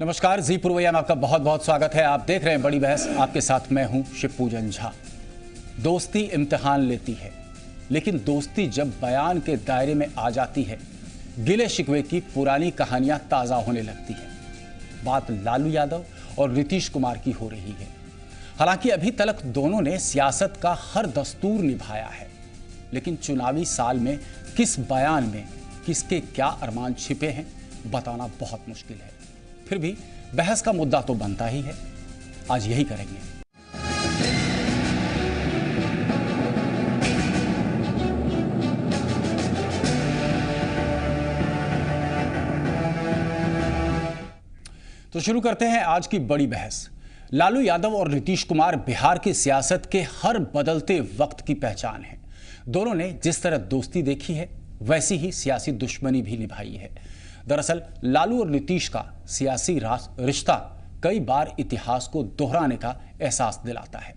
नमस्कार, जी पुरवैया में आपका बहुत बहुत स्वागत है। आप देख रहे हैं बड़ी बहस। आपके साथ मैं हूं शिवपूजन झा। दोस्ती इम्तिहान लेती है, लेकिन दोस्ती जब बयान के दायरे में आ जाती है, गिले शिकवे की पुरानी कहानियां ताज़ा होने लगती है। बात लालू यादव और नीतीश कुमार की हो रही है। हालांकि अभी तक दोनों ने सियासत का हर दस्तूर निभाया है, लेकिन चुनावी साल में किस बयान में किसके क्या अरमान छिपे हैं बताना बहुत मुश्किल है। फिर भी बहस का मुद्दा तो बनता ही है। आज यही करेंगे। तो शुरू करते हैं आज की बड़ी बहस। लालू यादव और नीतीश कुमार बिहार की सियासत के हर बदलते वक्त की पहचान है। दोनों ने जिस तरह दोस्ती देखी है, वैसी ही सियासी दुश्मनी भी निभाई है। दरअसल लालू और नीतीश का सियासी रिश्ता कई बार इतिहास को दोहराने का एहसास दिलाता है।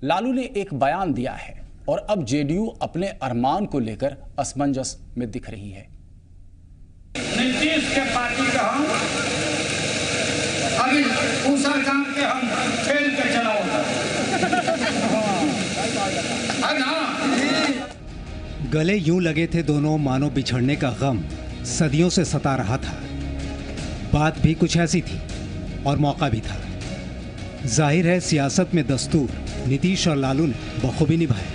लालू ने एक बयान दिया है और अब जेडीयू अपने अरमान को लेकर असमंजस में दिख रही है। नीतीश के पार्टी का हम अभी दूसरा काम के हम खेल के चला होता है ना। गले यूं लगे थे दोनों मानो बिछड़ने का गम सदियों से सता रहा था। बात भी कुछ ऐसी थी और मौका भी था। जाहिर है सियासत में दस्तूर नीतीश और लालू ने बखूबी निभाए।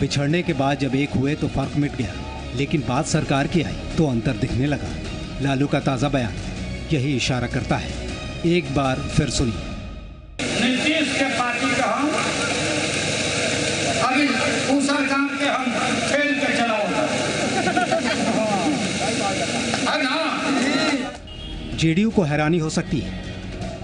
बिछड़ने के बाद जब एक हुए तो फर्क मिट गया, लेकिन बात सरकार की आई तो अंतर दिखने लगा। लालू का ताज़ा बयान यही इशारा करता है। एक बार फिर सुनिए। नीतीश के पार्टी का हम अभी दूसरा काम के हम खेल के चला होता है ना। जेडीयू को हैरानी हो सकती है,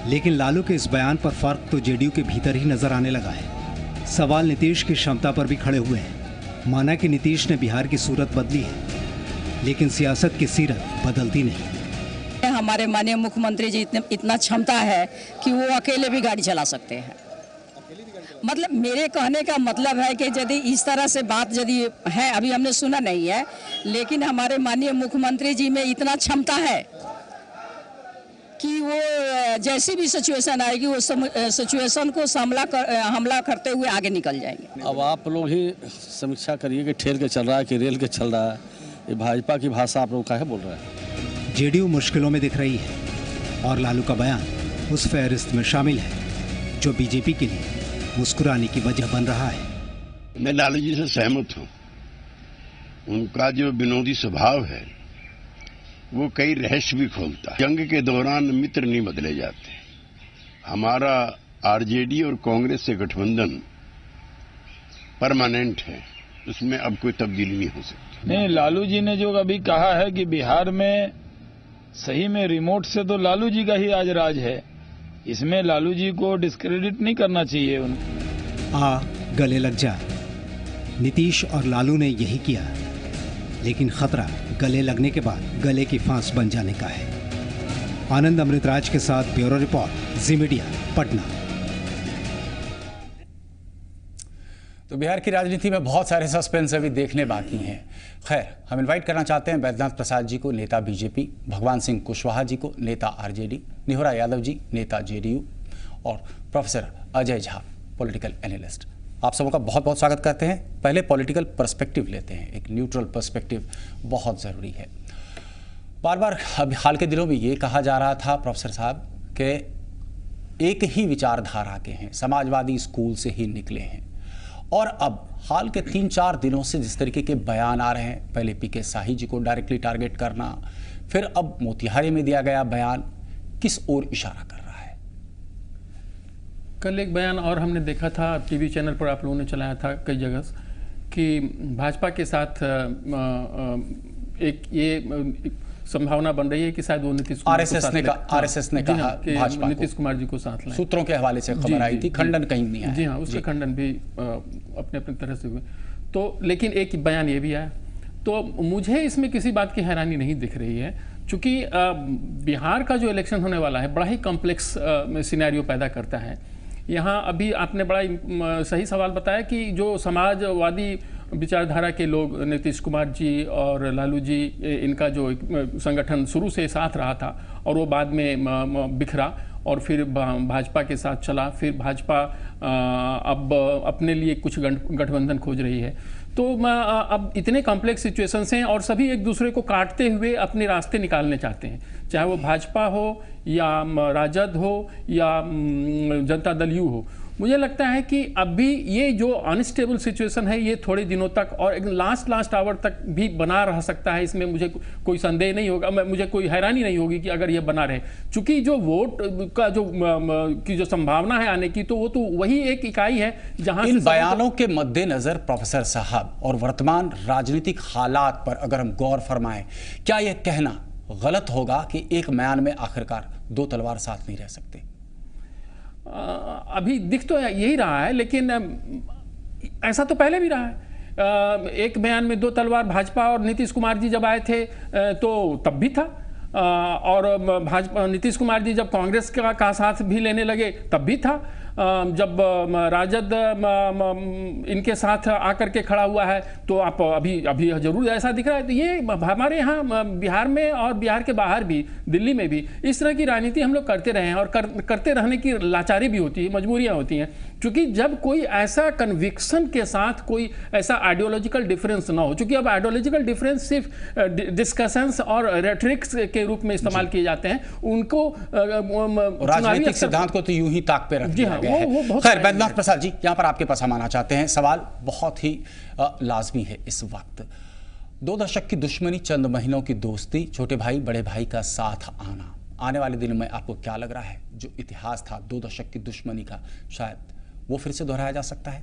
लेकिन लालू के इस बयान पर फर्क तो जेडीयू के भीतर ही नजर आने लगा है। सवाल नीतीश की क्षमता पर भी खड़े हुए हैं। माना कि नीतीश ने बिहार की सूरत बदली है, लेकिन सियासत की सीरत बदलती नहीं। हमारे माननीय मुख्यमंत्री जी इतना क्षमता है कि वो अकेले भी गाड़ी चला सकते हैं। मतलब मेरे कहने का मतलब है कि यदि इस तरह से बात यदि है, अभी हमने सुना नहीं है, लेकिन हमारे माननीय मुख्यमंत्री जी में इतना क्षमता है कि वो जैसी भी सिचुएशन आएगी वो सिचुएशन को हमला करते हुए आगे निकल जाएंगे। अब आप लोग ही समीक्षा करिए कि ठेल के चल रहा है कि रेल के चल रहा है। ये भाजपा की भाषा आप लोग काहे बोल रहे हैं? जेडीयू मुश्किलों में दिख रही है और लालू का बयान उस फहरिस्त में शामिल है जो बीजेपी के लिए मुस्कुराने की वजह बन रहा है। मैं लालू जी से सहमत हूं। उनका जो विनोदी स्वभाव है वो कई रहस्य भी खोलता है। जंग के दौरान मित्र नहीं बदले जाते। हमारा आरजेडी और कांग्रेस से गठबंधन परमानेंट है, उसमें अब कोई तब्दीली नहीं हो सकती। नहीं, लालू जी ने जो अभी कहा है कि बिहार में सही में रिमोट से तो लालू जी का ही आज राज है। इसमें लालू जी को डिस्क्रेडिट नहीं करना चाहिए। आ गले लग जा। नीतीश और लालू ने यही किया, लेकिन खतरा गले लगने के बाद गले की फांस बन जाने का है। आनंद अमृतराज के साथ ब्यूरो रिपोर्ट, जी मीडिया, पटना। तो बिहार की राजनीति में बहुत सारे सस्पेंस अभी देखने बाकी हैं। खैर, हम इनवाइट करना चाहते हैं बैद्यनाथ प्रसाद जी को, नेता बीजेपी, भगवान सिंह कुशवाहा जी को, नेता आरजेडी, निहोरा यादव जी, नेता जेडीयू, और professor Ajay Jha, political analyst. आप सबों का बहुत बहुत स्वागत करते हैं। पहले पॉलिटिकल पर्सपेक्टिव लेते हैं। एक न्यूट्रल पर्सपेक्टिव बहुत ज़रूरी है। बार बार अब हाल के दिनों में ये कहा जा रहा था प्रोफेसर साहब कि एक ही विचारधारा के हैं, समाजवादी स्कूल से ही निकले हैं, और अब हाल के 3-4 दिनों से जिस तरीके के बयान आ रहे हैं, पहले पीके शाही जी को डायरेक्टली टारगेट करना, फिर अब मोतिहारी में दिया गया बयान, किस ओर इशारा कर रहा है? कल एक बयान और हमने देखा था, टीवी चैनल पर आप लोगों ने चलाया था कई जगह, कि भाजपा के साथ एक ये संभावना बन रही है कि शायद वो नीतीश कुमार आरएसएस ने कहा भाजपा नीतीश कुमार जी को साथ लाएं। सूत्रों के हवाले से खबर आई थी, खंडन कहीं नहीं आया। जी हाँ, उसका खंडन भी अपने अपने तरह से हुए। तो लेकिन एक बयान ये भी आया, तो मुझे इसमें किसी बात की हैरानी नहीं दिख रही है, क्योंकि बिहार का जो इलेक्शन होने वाला है बड़ा ही कॉम्प्लेक्स सिनेरियो पैदा करता है। यहाँ अभी आपने बड़ा सही सवाल बताया कि जो समाजवादी विचारधारा के लोग, नीतीश कुमार जी और लालू जी, इनका जो संगठन शुरू से साथ रहा था और वो बाद में बिखरा और फिर भाजपा के साथ चला, फिर भाजपा अब अपने लिए कुछ गठबंधन खोज रही है। तो अब इतने कॉम्प्लेक्स सिचुएशंस हैं और सभी एक दूसरे को काटते हुए अपने रास्ते निकालने चाहते हैं, चाहे वो भाजपा हो या राजद हो या जनता दल यू हो। मुझे लगता है कि अभी ये जो अनस्टेबल सिचुएशन है ये थोड़े दिनों तक और एक लास्ट आवर तक भी बना रह सकता है। इसमें मुझे कोई संदेह नहीं होगा, मुझे कोई हैरानी नहीं होगी कि अगर ये बना रहे, चूंकि जो वोट का जो संभावना है आने की, तो वो तो वही एक इकाई है जहां इन बयानों के मद्देनजर प्रोफेसर साहब और वर्तमान राजनीतिक हालात पर अगर हम गौर फरमाएं, क्या यह कहना गलत होगा कि एक म्यान में आखिरकार दो तलवार साथ नहीं रह सकते? अभी दिख तो यही रहा है, लेकिन ऐसा तो पहले भी रहा है। एक बयान में दो तलवार भाजपा और नीतीश कुमार जी जब आए थे तो तब भी था, और भाजपा नीतीश कुमार जी जब कांग्रेस का साथ भी लेने लगे तब भी था, जब राजद इनके साथ आकर के खड़ा हुआ है तो आप अभी जरूर ऐसा दिख रहा है। तो ये हमारे यहाँ बिहार में और बिहार के बाहर भी, दिल्ली में भी इस तरह की राजनीति हम लोग करते रहे हैं और करते रहने की लाचारी भी होती है, मजबूरियाँ होती हैं, क्योंकि जब कोई ऐसा कन्विक्शन के साथ कोई ऐसा आइडियोलॉजिकल डिफरेंस ना हो, क्योंकि अब आइडियोलॉजिकल डिफरेंस सिर्फ डिस्कशंस और रेटरिक्स के रूप में इस्तेमाल किए जाते हैं, उनको राजनीतिक सिद्धांत को तो यूं ही ताक पे रख दिया गया है। खैर, बैद्यनाथ प्रसाद जी, यहां पर आपके पास हम आना चाहते हैं। सवाल बहुत ही लाजमी है इस वक्त। 2 दशक की दुश्मनी, चंद महीनों की दोस्ती, छोटे भाई बड़े भाई का साथ आना, आने वाले दिनों में आपको क्या लग रहा है, जो इतिहास था 2 दशक की दुश्मनी का, शायद वो फिर से दोहराया जा सकता है?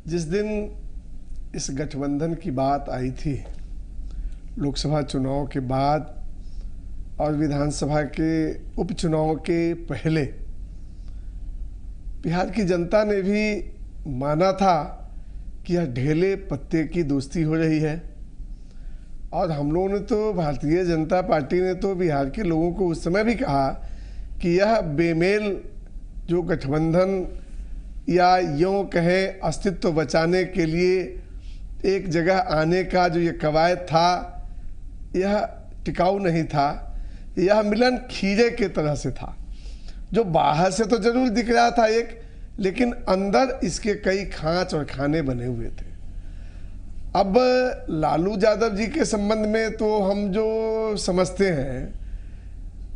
जिस दिन इस गठबंधन की बात आई थी, लोकसभा चुनाव के बाद और विधानसभा के उपचुनाव के पहले, बिहार की जनता ने भी माना था कि यह ढेले पत्ते की दोस्ती हो रही है। और हम लोगों ने तो, भारतीय जनता पार्टी ने तो बिहार के लोगों को उस समय भी कहा कि यह बेमेल जो गठबंधन, या यूँ कहें अस्तित्व बचाने के लिए एक जगह आने का जो ये कवायद था, यह टिकाऊ नहीं था। यह मिलन खीरे के तरह से था, जो बाहर से तो जरूर दिख रहा था एक, लेकिन अंदर इसके कई खांच और खाने बने हुए थे। अब लालू यादव जी के संबंध में तो हम जो समझते हैं,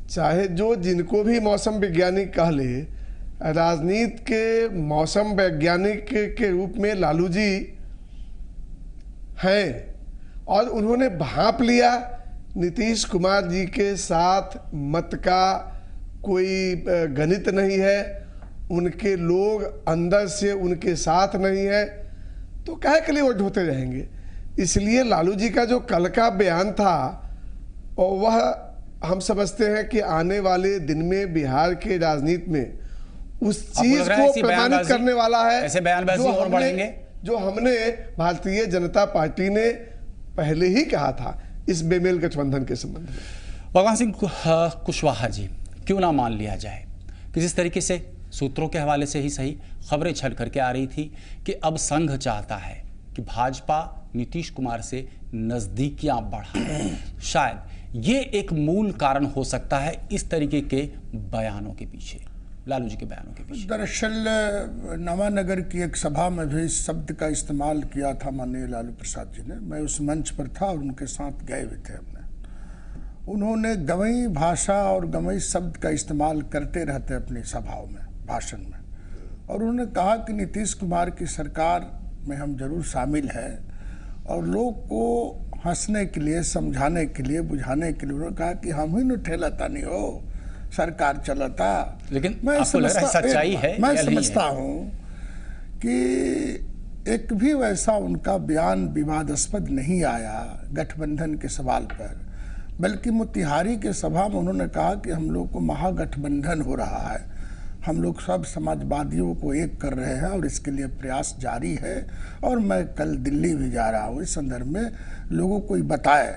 चाहे जो जिनको भी मौसम वैज्ञानिक कह ले, राजनीति के मौसम वैज्ञानिक के रूप में लालू जी हैं, और उन्होंने भांप लिया नीतीश कुमार जी के साथ मत का कोई गणित नहीं है, उनके लोग अंदर से उनके साथ नहीं है, तो काहे के लिए वो ढोते रहेंगे। इसलिए लालू जी का जो कल का बयान था, और वह हम समझते हैं कि आने वाले दिन में बिहार के राजनीति में उस चीज को प्रमाणित करने वाला है। ऐसे बयानबाजी और बढ़ेंगे जो हमने भारतीय जनता पार्टी ने पहले ही कहा था इस बेमेल गठबंधन के संबंध में। भगवान सिंह कुशवाहा जी, क्यों ना मान लिया जाए कि जिस तरीके से सूत्रों के हवाले से ही सही खबरें छल करके आ रही थी कि अब संघ चाहता है कि भाजपा नीतीश कुमार से नजदीकियां बढ़ाए, शायद ये एक मूल कारण हो सकता है इस तरीके के बयानों के पीछे, लालू जी के बयानों के पीछे। दरअसल नवानगर की एक सभा में भी इस शब्द का इस्तेमाल किया था माननीय लालू प्रसाद जी ने। मैं उस मंच पर था और उनके साथ गए हुए थे हमने। उन्होंने गवई भाषा और गवई शब्द का इस्तेमाल करते रहते अपनी सभाओं में, भाषण में, और उन्होंने कहा कि नीतीश कुमार की सरकार में हम जरूर शामिल हैं, और लोग को हंसने के लिए, समझाने के लिए, बुझाने के लिए उन्होंने कहा कि हम ही न ठेलाता नहीं हो, सरकार चलाता। लेकिन आपको लग रहा है सच्चाई है? मैं समझता हूँ कि एक भी वैसा उनका बयान विवादास्पद नहीं आया गठबंधन के सवाल पर, बल्कि मोतिहारी के सभा में उन्होंने कहा कि हम लोग को महागठबंधन हो रहा है, हम लोग सब समाजवादियों को एक कर रहे हैं और इसके लिए प्रयास जारी है, और मैं कल दिल्ली भी जा रहा हूँ इस संदर्भ में लोगों को बताए।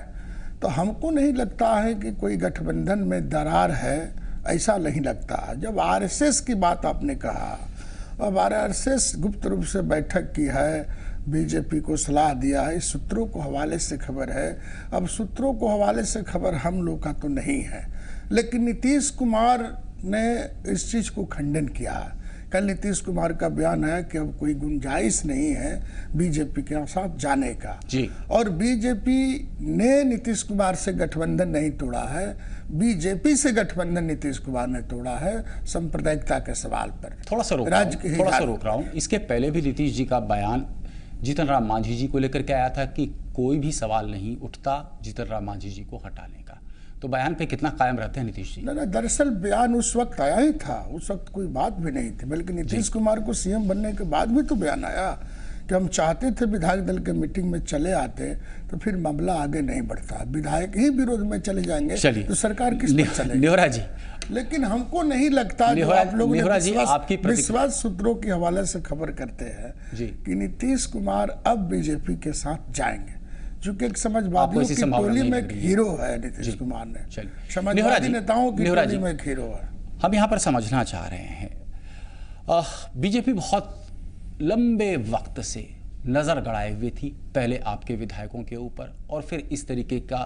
तो हमको नहीं लगता है कि कोई गठबंधन में दरार है, ऐसा नहीं लगता। जब आरएसएस की बात आपने कहा, अब आरएसएस गुप्त रूप से बैठक की है, बीजेपी को सलाह दिया है। इस सूत्रों को हवाले से खबर है। अब सूत्रों को हवाले से खबर हम लोग का तो नहीं है, लेकिन नीतीश कुमार ने इस चीज़ को खंडन किया है। कल नीतीश कुमार का बयान है कि अब कोई गुंजाइश नहीं है बीजेपी के साथ जाने का जी। और बीजेपी ने नीतीश कुमार से गठबंधन नहीं तोड़ा है, बीजेपी से गठबंधन नीतीश कुमार ने तोड़ा है सांप्रदायिकता के सवाल पर। थोड़ा सा रोक रहा हूँ। इसके पहले भी नीतीश जी का बयान जीतन राम मांझी जी को लेकर के आया था कि कोई भी सवाल नहीं उठता जीतन राम मांझी जी को हटाने का, तो बयान पे कितना कायम रहते हैं नीतीश जी? ना, दरअसल बयान उस वक्त आया ही था, उस वक्त कोई बात भी नहीं थी, बल्कि नीतीश कुमार को सीएम बनने के बाद भी तो बयान आया कि हम चाहते थे विधायक दल के मीटिंग में चले आते तो फिर मामला आगे नहीं बढ़ता, विधायक ही विरोध में चले जाएंगे तो सरकार किस पर चलेगी? नेहरा जी, लेकिन हमको नहीं लगता जो आप लोग विश्वास सूत्रों के हवाले से खबर करते हैं कि नीतीश कुमार अब बीजेपी के साथ जाएंगे, क्योंकि एक समाजवादियों की टोली में एक हीरो है नीतीश कुमार ने, समाजवादी नेताओं की टोली में एक हीरो है। हम यहाँ पर समझना चाह रहे हैं, बीजेपी बहुत लंबे वक्त से नजर गड़ाए हुए थी पहले आपके विधायकों के ऊपर, और फिर इस तरीके का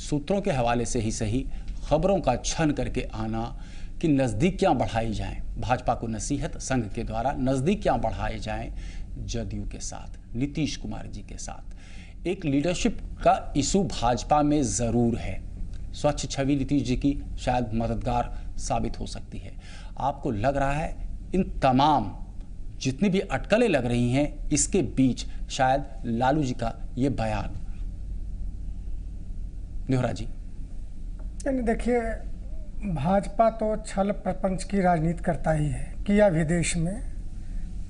सूत्रों के हवाले से ही सही खबरों का छन करके आना कि नज़दीकियां बढ़ाई जाएं, भाजपा को नसीहत संघ के द्वारा नज़दीकियां बढ़ाई जाएं जदयू के साथ, नीतीश कुमार जी के साथ। एक लीडरशिप का इशू भाजपा में ज़रूर है, स्वच्छ छवि नीतीश जी की शायद मददगार साबित हो सकती है। आपको लग रहा है इन तमाम जितनी भी अटकलें लग रही हैं इसके बीच शायद लालू जी का ये बयान? नेहरा जी, देखिए, भाजपा तो छल प्रपंच की राजनीति करता ही है, किया भी देश में,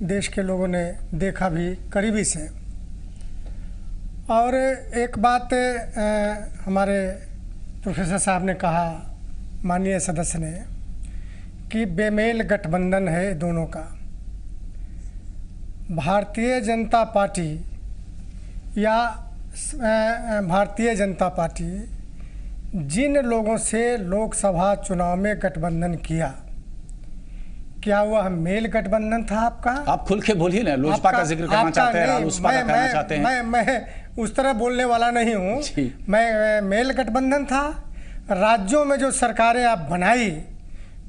देश के लोगों ने देखा भी करीबी से। और एक बात हमारे प्रोफेसर साहब ने कहा, माननीय सदस्य ने, कि बेमेल गठबंधन है दोनों का। भारतीय जनता पार्टी या भारतीय जनता पार्टी जिन लोगों से लोकसभा चुनाव में गठबंधन किया, क्या वह मेल गठबंधन था आपका? आप खुल के बोलिए ना, लोजपा का जिक्र करना चाहते हैं, रालोसपा का करना चाहते हैं। मैं उस तरह बोलने वाला नहीं हूँ। मैं मेल गठबंधन था। राज्यों में जो सरकारें आप बनाई,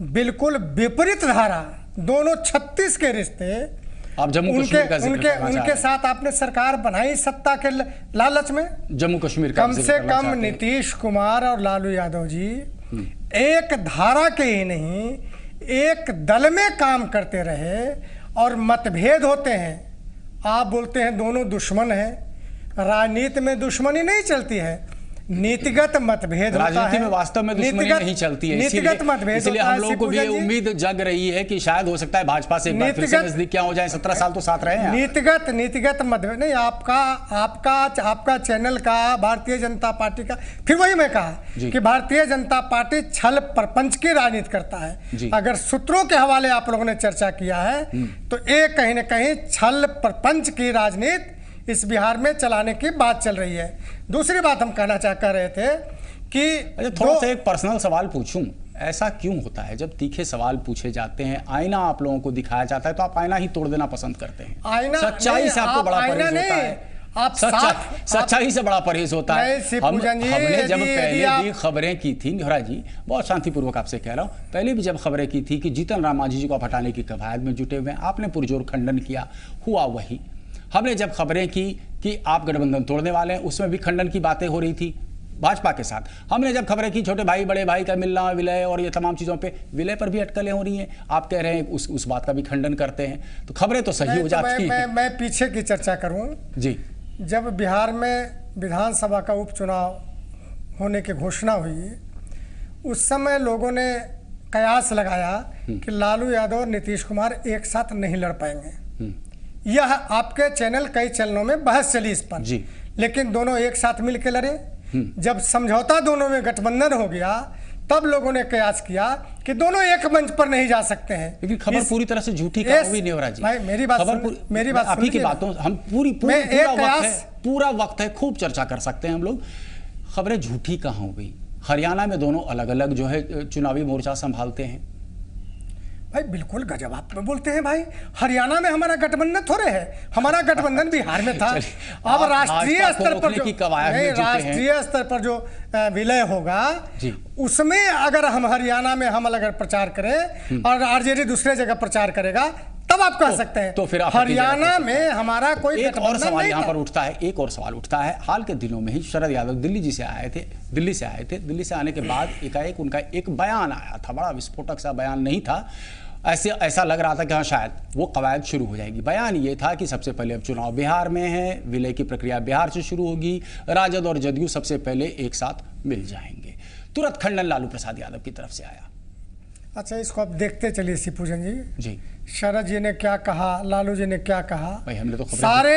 बिल्कुल विपरीत धारा, दोनों 36 के रिश्ते, आप जम्मू कश्मीर का जिक्र करना उनके साथ आपने सरकार बनाई सत्ता के लालच में। जम्मू कश्मीर का कम से कम नीतीश कुमार और लालू यादव जी एक धारा के ही नहीं, एक दल में काम करते रहे। और मतभेद होते हैं, आप बोलते हैं दोनों दुश्मन हैं, राजनीति में दुश्मनी नहीं चलती है, नीतिगत मतभेद होता है। राजनीति में वास्तव में दुश्मनी नहीं चलती है, नीतिगत मतभेद, इसलिए हम लोगों को भी ये उम्मीद जग रही है कि शायद हो सकता है भाजपा से एक बार फिर से नजदीकियां हो जाएं। 17 साल तो साथ रहे हैं। नीतिगत मतभेद नहीं, आपका चैनल का, भारतीय जनता पार्टी का, फिर वही मैं कहा कि भारतीय जनता पार्टी छल प्रपंच की राजनीति करता है। अगर सूत्रों के हवाले आप लोगों ने चर्चा किया है तो एक कहीं ना कहीं छल प्रपंच की राजनीति इस बिहार में चलाने की बात चल रही है। दूसरी बात हम कहना कर रहे थे कि थोड़ा सा एक पर्सनल सवाल पूछूं, ऐसा क्यों होता है जब तीखे सवाल पूछे जाते हैं, आईना आप लोगों को दिखाया जाता है तो आप आईना ही तोड़ देना पसंद करते हैं? आईना सच्चाई से आपको बड़ा परहेज होता है, आप सच्चाई से बड़ा परहेज होता है। हमने जब पहले भी खबरें की थी, नेहरा जी, बहुत शांतिपूर्वक आपसे कह रहा हूँ, पहले भी जब खबरें की थी कि जीतन राम मांझी जी को हटाने की कवायद में जुटे हुए हैं, आपने पुरजोर खंडन किया, हुआ वही। हमने जब खबरें की कि आप गठबंधन तोड़ने वाले हैं, उसमें भी खंडन की बातें हो रही थी भाजपा के साथ। हमने जब खबरें की छोटे भाई बड़े भाई का मिलना, विलय और ये तमाम चीज़ों पे, विलय पर भी अटकलें हो रही हैं, आप कह रहे हैं उस बात का भी खंडन करते हैं, तो खबरें तो सही हो जाती हैं। मैं पीछे की चर्चा करूं जी। जब बिहार में विधानसभा का उपचुनाव होने की घोषणा हुई, उस समय लोगों ने कयास लगाया कि लालू यादव और नीतीश कुमार एक साथ नहीं लड़ पाएंगे। यह आपके चैनल, कई चैनलों में बहस चली इस पर, लेकिन दोनों एक साथ मिलकर लड़े। जब समझौता दोनों में गठबंधन हो गया, तब लोगों ने कयास किया कि दोनों एक मंच पर नहीं जा सकते हैं। लेकिन खबर पूरी तरह से झूठी कहाँ हुई नेहरा जी? मेरी बात आप ही की बातों हम पूरा वक्त है, खूब चर्चा कर सकते हैं हम लोग। खबरें झूठी कहाँ हो गई? हरियाणा में दोनों अलग अलग जो है चुनावी मोर्चा संभालते हैं। भाई बिल्कुल गजब आप में बोलते हैं भाई। हरियाणा में हमारा गठबंधन थोड़े है, हमारा गठबंधन बिहार में था। अब राष्ट्रीय स्तर पर राष्ट्रीय स्तर पर जो विलय होगा उसमें अगर हम हरियाणा में हम अगर प्रचार करें और आरजेडी दूसरे जगह प्रचार करेगा तब आप कह सकते हैं। तो फिर हरियाणा में हमारा कोई एक और सवाल यहाँ पर उठता है, एक और सवाल उठता है। हाल के दिनों में ही शरद यादव दिल्ली से आए थे। दिल्ली से आने के बाद एकाएक उनका एक बयान आया था, बड़ा विस्फोटक सा बयान नहीं था, ऐसा लग रहा था कि हाँ शायद वो कवायद शुरू हो जाएगी। बयान ये था कि सबसे पहले अब चुनाव बिहार में है, विलय की प्रक्रिया बिहार से शुरू होगी, राजद और जदयू सबसे पहले एक साथ मिल जाएंगे। तुरंत खंडन लालू प्रसाद यादव की तरफ से आया। अच्छा, इसको आप देखते चलिए शिवपूजन जी। शरद जी ने क्या कहा, लालू जी ने क्या कहा, भाई हमने तो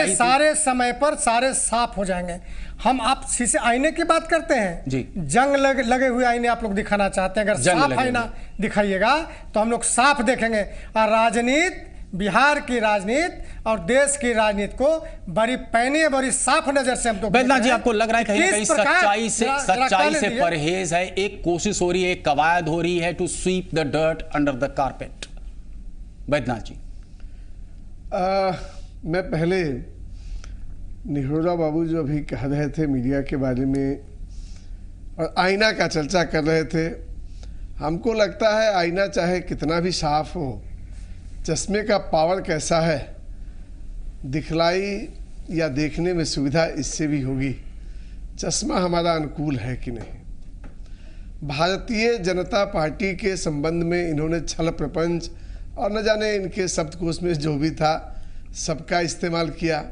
सारे समय पर सारे साफ हो जाएंगे। हम आप शीशे आईने की बात करते हैं जी, जंग लगे हुए आईने आप लोग दिखाना चाहते हैं। अगर साफ आईना दिखाइएगा तो हम लोग साफ देखेंगे। और राजनीति, बिहार की राजनीति और देश की राजनीति को बड़ी पैनी बड़ी साफ नजर से हम तो बैद्यनाथ जी, आपको लग रहा है कहीं सच्चाई से परहेज है, एक कोशिश हो रही है, एक कवायद हो रही है to sweep the dirt under the carpet? Baidyanath ji, मैं पहले निहोरा बाबू जो अभी कह रहे थे मीडिया के बारे में और आईना का चर्चा कर रहे थे, हमको लगता है आईना चाहे कितना भी साफ हो, चश्मे का पावर कैसा है, दिखलाई या देखने में सुविधा इससे भी होगी। चश्मा हमारा अनुकूल है कि नहीं। भारतीय जनता पार्टी के संबंध में इन्होंने छल प्रपंच और न जाने इनके शब्दकोश में जो भी था सबका इस्तेमाल किया।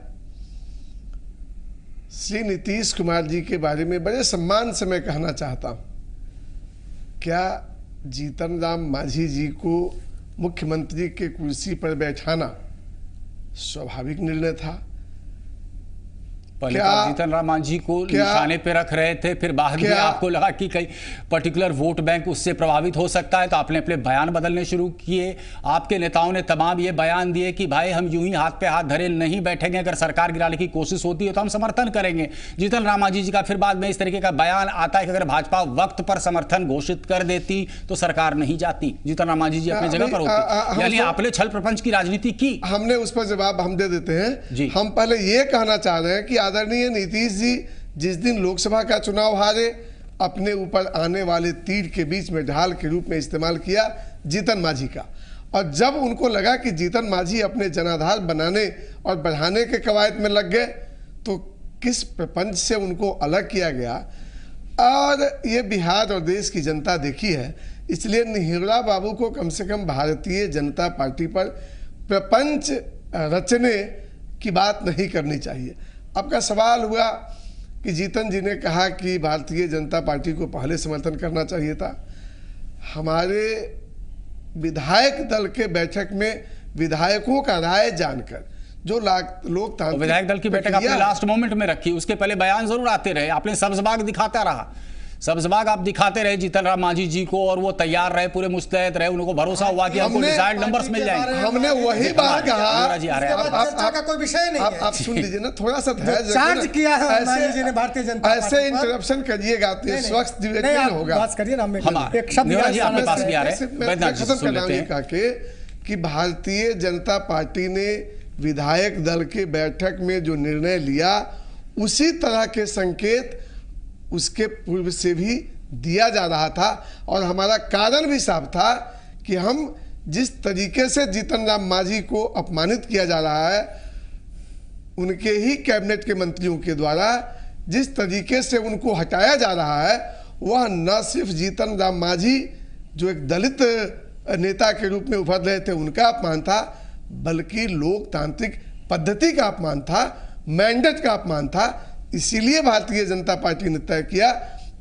श्री नीतीश कुमार जी के बारे में बड़े सम्मान से मैं कहना चाहता हूँ, क्या जीतन राम मांझी जी को मुख्यमंत्री के कुर्सी पर बैठाना स्वाभाविक निर्णय था? पहले जीतन राम मांझी को निशाने पे रख रहे थे, फिर बाद में आपको लगा कि कई पर्टिकुलर वोट बैंक उससे प्रभावित हो सकता है तो आपने अपने बयान बदलने शुरू किए। आपके नेताओं ने तमाम ये बयान दिए कि भाई हम यूं ही हाथ पे हाथ धरे नहीं बैठेंगे, अगर सरकार गिराने की कोशिश होती है तो हम समर्थन करेंगे। जीतन राम मांझी जी का फिर बाद में इस तरीके का बयान आता है कि अगर भाजपा वक्त पर समर्थन घोषित कर देती तो सरकार नहीं जाती, जीतन राम मांझी जी अपनी जगह पर होती। यानी आपने छल प्रपंच की राजनीति की। हमने उस पर जवाब हम दे देते हैं। हम पहले ये कहना चाह रहे हैं कि आदरणीय नीतीश जी जिस दिन लोकसभा का चुनाव हारे, अपने ऊपर आने वाले तीर के बीच में ढाल के रूप में इस्तेमाल किया जीतन मांझी का। और जब उनको लगा कि जीतन मांझी अपने जनाधार बनाने और बढ़ाने के कवायद में लग गए तो किस प्रपंच से उनको अलग किया गया। और ये बिहार और देश की जनता देखी है, इसलिए निहोरा बाबू को कम से कम भारतीय जनता पार्टी पर प्रपंच रचने की बात नहीं करनी चाहिए। आपका सवाल हुआ कि जीतन जी ने कहा कि भारतीय जनता पार्टी को पहले समर्थन करना चाहिए था। हमारे विधायक दल के बैठक में विधायकों का राय जानकर जो लोकतांत्रिक विधायक दल की बैठक आपने लास्ट मोमेंट में रखी, उसके पहले बयान जरूर आते रहे, आपने सब्जबाग दिखाता रहा, सब्जबाग आप दिखाते रहे जीतन राम मांझी जी को और वो तैयार रहे, पूरे मुस्तैद रहे, उनको भरोसा हुआ कि हमको डिजायर्ड नंबर्स मिल जाएंगे। हमने वही बात कहा। चर्चा का कोई विषय नहीं है। आप सुन लीजिए ना, थोड़ा सा चार्ज किया है मांझी ने भारतीय जनता पार्टी ऐसे इंटरप्शन करिएगा तो स्वच्छ दिव्य होगा। बात करिए ना, एक शब्द आपके पास भी आ रहे हैं कि भारतीय जनता पार्टी ने विधायक दल के बैठक में जो निर्णय लिया उसी तरह के संकेत उसके पूर्व से भी दिया जा रहा था। और हमारा कारण भी साफ था कि हम जिस तरीके से जीतन राम मांझी को अपमानित किया जा रहा है, उनके ही कैबिनेट के मंत्रियों के द्वारा जिस तरीके से उनको हटाया जा रहा है, वह न सिर्फ जीतन राम मांझी जो एक दलित नेता के रूप में उभर रहे थे उनका अपमान था, बल्कि लोकतांत्रिक पद्धति का अपमान था, मैंडेट का अपमान था। इसीलिए भारतीय जनता पार्टी ने तय किया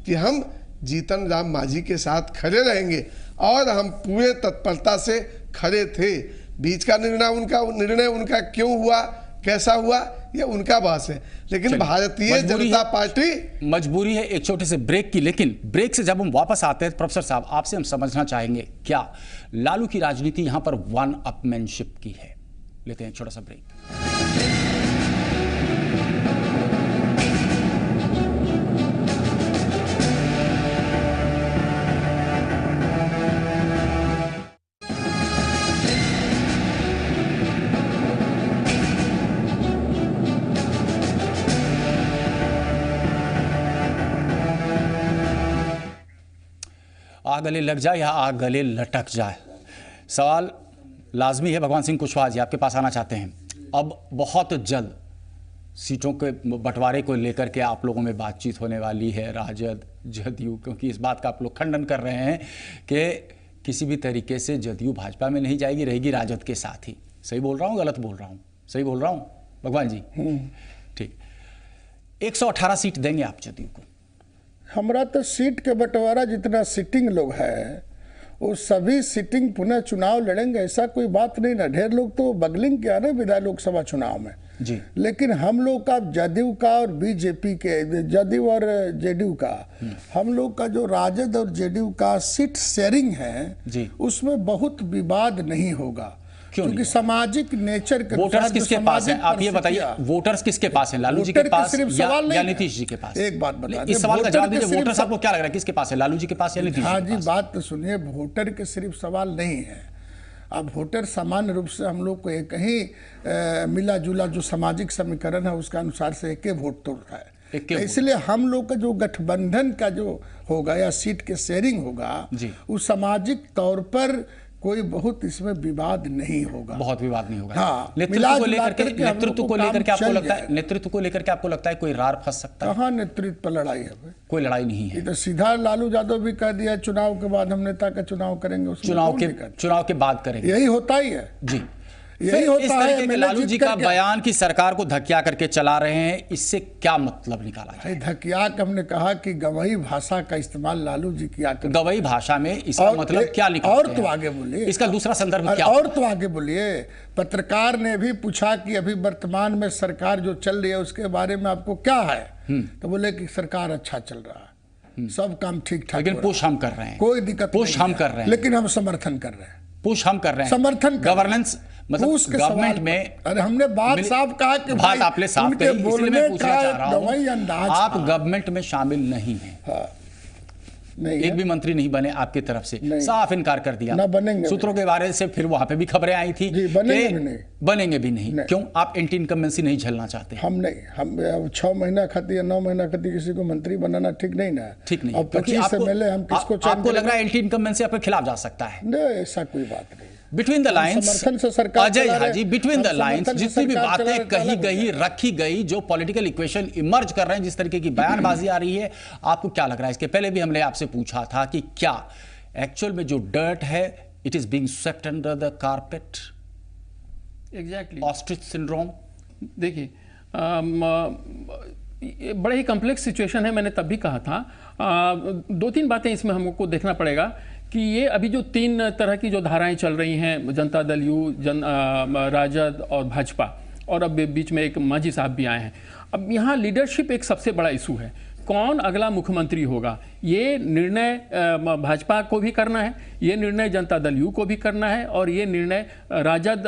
कि हम जीतन राम मांझी के साथ खड़े रहेंगे और हम पूरे तत्परता से खड़े थे। बीच का निर्णय उनका क्यों हुआ, कैसा हुआ, ये उनका बहस है। लेकिन भारतीय जनता पार्टी मजबूरी है एक छोटे से ब्रेक की। लेकिन ब्रेक से जब हम वापस आते हैं प्रोफेसर साहब, आपसे हम समझना चाहेंगे क्या लालू की राजनीति यहां पर वन अपमैनशिप की है? लेते हैं छोटा सा ब्रेक। आग गले लग जाए या आग गले लटक जाए, सवाल लाजमी है। भगवान सिंह कुशवाहा जी, आपके पास आना चाहते हैं। अब बहुत जल्द सीटों के बंटवारे को लेकर के आप लोगों में बातचीत होने वाली है, राजद जदयू, क्योंकि इस बात का आप लोग खंडन कर रहे हैं कि किसी भी तरीके से जदयू भाजपा में नहीं जाएगी, रहेगी राजद के साथ ही। सही बोल रहा हूँ, गलत बोल रहा हूँ? सही बोल रहा हूँ भगवान जी? ठीक। 118 सीट देंगे आप जदयू को? हमारा तो सीट के बंटवारा जितना सिटिंग लोग है वो सभी सिटिंग पुनः चुनाव लड़ेंगे, ऐसा कोई बात नहीं ना। ढेर लोग तो बगलिंग किया ना विधायक लोकसभा चुनाव में जी। लेकिन हम लोग का जदयू का और बीजेपी के, जदयू और जेडीयू का, हम लोग का जो राजद और जेडीयू का सीट शेयरिंग है जी, उसमें बहुत विवाद नहीं होगा। क्योंकि सामाजिक नेचर के वोटर्स किसके पास हैं? आप ये बताइए, वोटर्स किसके पास हैं? लालू जी के पास या नीतीश जी के पास? एक बात बता दें, इस सवाल का जवाब दीजिए। वोटर्स आपको क्या लग रहा है किसके पास है, लालू जी के पास या नीतीश जी के पास? हाँ जी, बात तो सुनिए, वोटर के सिर्फ सवाल नहीं है। अब वोटर सामान्य रूप से हम लोग को एक ही मिला जुला जो सामाजिक समीकरण है उसके अनुसार से एक वोट तोड़ता है। इसलिए हम लोग का जो गठबंधन का जो होगा या सीट के शेयरिंग होगा वो सामाजिक तौर पर कोई बहुत इसमें विवाद नहीं होगा। बहुत विवाद नहीं होगा। हाँ, नेतृत्व को लेकर के आपको लगता है कोई रार फंस सकता है? कहाँ नेतृत्व पर लड़ाई है भाई? कोई लड़ाई नहीं है। ये तो सीधा लालू यादव भी कह दिया चुनाव के बाद हम नेता का चुनाव करेंगे, चुनाव के बाद करेंगे। यही होता ही है जी। यही होता इस तरीके है। के लालू जी का बयान की सरकार को धकिया करके चला रहे हैं, इससे क्या मतलब निकाला जाए? धकिया के हमने कहा कि गवई भाषा का इस्तेमाल लालू जी किया कर। गवई भाषा में इसका मतलब क्या निकालते हैं? और तो आगे बोलिए, इसका दूसरा संदर्भ क्या? और तो आगे बोलिए। पत्रकार ने भी पूछा कि अभी वर्तमान में सरकार जो चल रही है उसके बारे में आपको क्या है, तो बोले कि सरकार अच्छा चल रहा है, सब काम ठीक ठाक, लेकिन पुश हम कर रहे हैं, कोई दिक्कत पुश हम कर रहे हैं, लेकिन हम समर्थन कर रहे हैं, पुश हम कर रहे हैं, समर्थन गवर्नेंस मतलब गवर्नमेंट में। अरे हमने बात साफ कहा कि बात आपने साफ कही, इसलिए मैं पूछना चाह रहा हूं, आप हाँ। गवर्नमेंट में शामिल नहीं हैं। हाँ। नहीं एक भी मंत्री नहीं बने आपकी तरफ से, साफ इनकार कर दिया। ना बनेंगे सूत्रों के बारे से फिर वहां पे भी खबरें आई थी कि बनेंगे भी नहीं। क्यों? आप एंटी इनकम्बेंसी नहीं झेलना चाहते? हम नहीं, हम 6 महीना खाती या 9 महीना खाती किसी को मंत्री बनाना ठीक नहीं ना, ठीक नहीं। अब 25 से पहले हम किसको आपको लग रहा है एंटी इनकम्बेंसी आपके खिलाफ जा सकता है? नहीं, ऐसा कोई बात नहीं। Between the lines Ajay Jha ji, between the lines जितनी भी बातें कही गई, रखी गई, जो पॉलिटिकल इक्वेशन इमर्ज कर रहे हैं, जिस तरीके की बयानबाजी आ रही है, आपको क्या लग रहा है? इसके पहले भी हमने आपसे पूछा था कि क्या एक्चुअल में जो डर्ट है it is being swept under the carpet? Exactly, ostrich syndrome. देखिए, बड़ा ही कॉम्प्लेक्स सिचुएशन है। मैंने तब भी कहा था 2-3 बातें इसमें हमको देखना पड़ेगा कि ये अभी जो 3 तरह की जो धाराएं चल रही हैं, जनता दल यू, राजद और भाजपा, और अब बीच में एक मांझी साहब भी आए हैं। अब यहाँ लीडरशिप एक सबसे बड़ा इशू है। कौन अगला मुख्यमंत्री होगा, ये निर्णय भाजपा को भी करना है, ये निर्णय जनता दल यू को भी करना है, और ये निर्णय राजद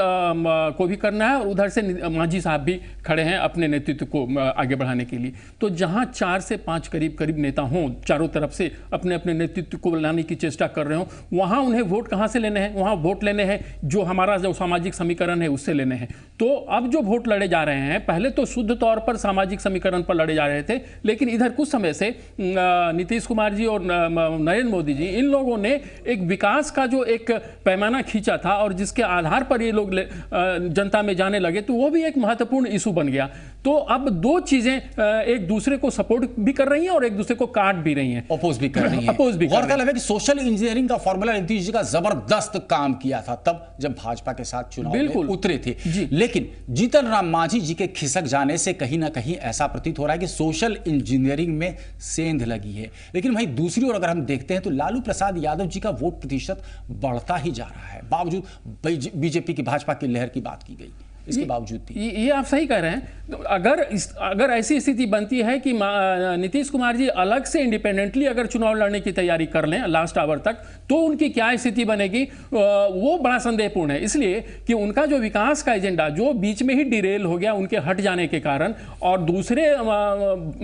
को भी करना है, और उधर से मांझी साहब भी खड़े हैं अपने नेतृत्व को आगे बढ़ाने के लिए। तो जहां 4 से 5 करीब नेता हों, चारों तरफ से अपने अपने नेतृत्व को लाने की चेष्टा कर रहे हों, वहां उन्हें वोट कहां से लेने हैं? वहां वोट लेने हैं जो हमारा जो सामाजिक समीकरण है उससे लेने हैं। तो अब जो वोट लड़े जा रहे हैं, पहले तो शुद्ध तौर पर सामाजिक समीकरण पर लड़े जा रहे थे, लेकिन इधर कुछ समय से नीतीश कुमार जी और नरेंद्र मोदी जी, इन लोगों ने एक विकास का जो एक पैमाना खींचा था और जिसके आधार पर ये लोग जनता में जाने लगे, तो वो भी एक महत्वपूर्ण इशू बन गया। तो अब 2 चीजें एक दूसरे को सपोर्ट भी कर रही हैं और एक दूसरे को काट भी रही हैं, अपोज भी कर रही हैं। गौरतलब है कि सोशल इंजीनियरिंग का फॉर्मूला नीतीश जी का जबरदस्त काम किया था तब जब भाजपा के साथ चुनाव में उतरे थे। लेकिन जीतन राम मांझी जी के खिसक जाने से कहीं ना कहीं ऐसा प्रतीत हो रहा है कि सोशल इंजीनियरिंग में सेंध लगी है। लेकिन भाई दूसरी ओर अगर हम देखते हैं तो लालू प्रसाद यादव जी का वोट प्रतिशत बढ़ता ही जा रहा है, बावजूद बीजेपी की भाजपा की लहर की बात की गई, इसके बावजूद भी। ये आप सही कह रहे हैं। तो अगर ऐसी स्थिति बनती है कि नीतीश कुमार जी अलग से इंडिपेंडेंटली अगर चुनाव लड़ने की तैयारी कर लें लास्ट आवर तक, तो उनकी क्या स्थिति बनेगी वो बड़ा संदेहपूर्ण है। इसलिए कि उनका जो विकास का एजेंडा जो बीच में ही डिरेल हो गया उनके हट जाने के कारण, और